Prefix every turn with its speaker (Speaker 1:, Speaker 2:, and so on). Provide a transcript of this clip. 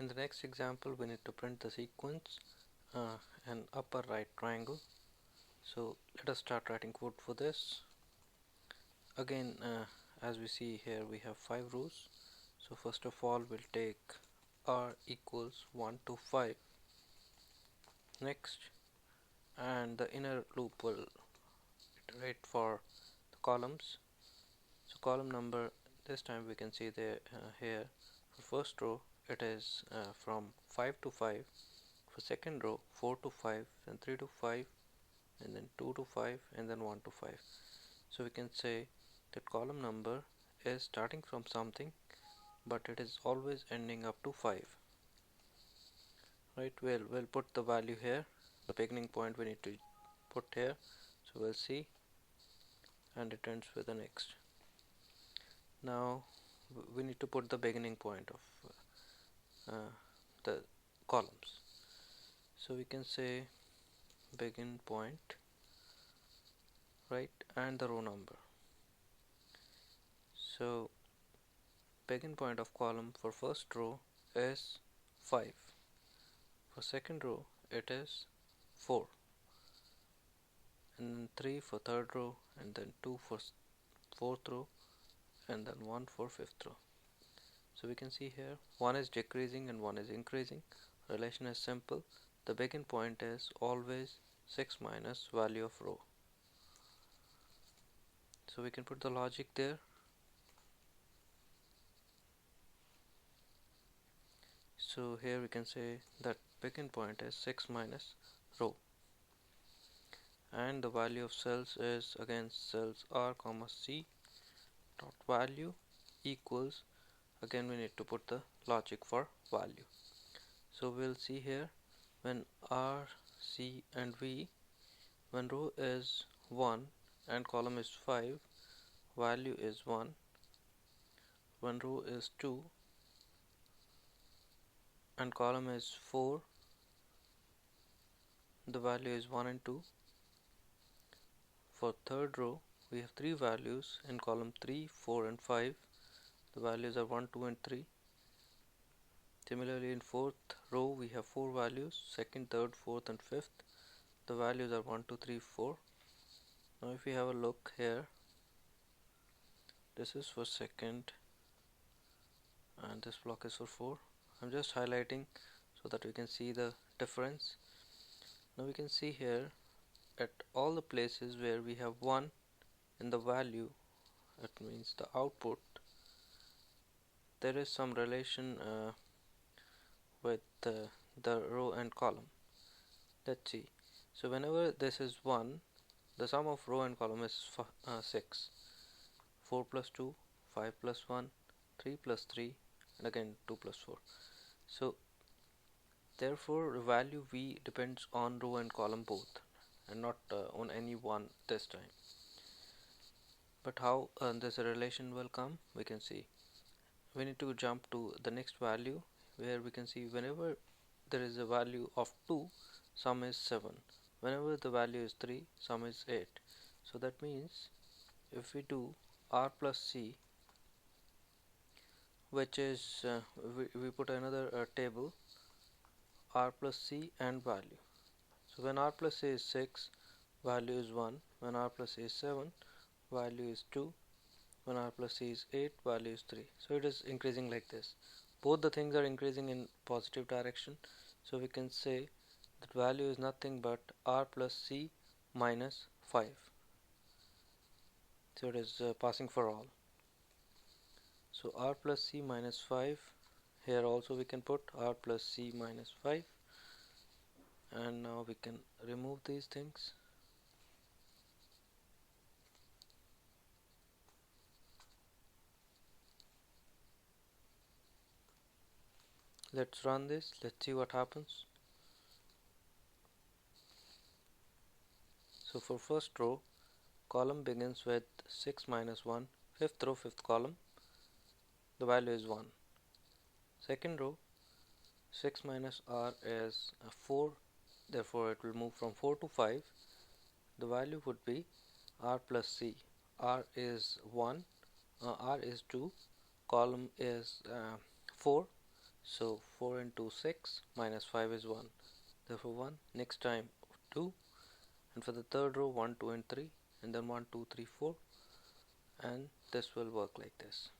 Speaker 1: In the next example, we need to print the sequence an upper right triangle. So let us start writing code for this. Again, as we see here, we have 5 rows. So first of all, we'll take r equals 1 to 5 next, and the inner loop will iterate for the columns. So column number, this time we can see there here for first row it is from 5 to 5, for second row 4 to 5, then 3 to 5, and then 2 to 5, and then 1 to 5. So we can say that column number is starting from something, but it is always ending up to 5. Right, we'll put the value here. The beginning point we need to put here, so we'll see, and it ends with the next. Now we need to put the beginning point of the columns. So we can say begin point, right, and the row number. So begin point of column for first row is 5, for second row it is 4, and then 3 for third row, and then 2 for fourth row, and then 1 for fifth row. So we can see here one is decreasing and one is increasing. Relation is simple. The begin point is always 6 minus value of row. So we can put the logic there. So here we can say that begin point is 6 minus row, and the value of cells is again cells r comma c dot value equals, again we need to put the logic for value. So we'll see here when r, c and v, when row is 1 and column is 5, value is 1. When row is 2 and column is 4, the value is 1 and 2. For third row we have 3 values in column 3, 4 and 5. The values are 1, 2 and 3. Similarly in fourth row we have 4 values, second, third, fourth and fifth. The values are 1, 2, 3, 4. Now if we have a look here, this is for second and this block is for 4. I'm just highlighting so that we can see the difference. Now we can see here at all the places where we have 1 in the value, that means the output, there is some relation with the row and column. Let's see. So whenever this is 1, the sum of row and column is 6. 4 plus 2, 5 plus 1, 3 plus 3, and again 2 plus 4. So therefore the value v depends on row and column both, and not on any one this time. But how this relation will come, we can see. We need to jump to the next value, where we can see whenever there is a value of 2, sum is 7. Whenever the value is 3, sum is 8. So that means if we do r plus c, which is we put another table, r plus c and value. So when r plus c is 6, value is 1. When r plus c is 7, value is 2. When r plus c is 8, value is 3. So it is increasing like this. Both the things are increasing in positive direction. So we can say that value is nothing but r plus c minus 5. So it is passing for all. So r plus c minus 5, here also we can put r plus c minus 5, and now we can remove these things. Let's run this, let's see what happens. So for first row, column begins with 6 minus 1, fifth row, fifth column, the value is 1. Second row, 6 minus r is 4, therefore it will move from 4 to 5. The value would be r plus c. R is 1, r is 2, column is 4, So 4 into 6 minus 5 is 1, therefore 1. Next time 2, and for the third row 1, 2 and 3, and then 1, 2, 3, 4, and this will work like this.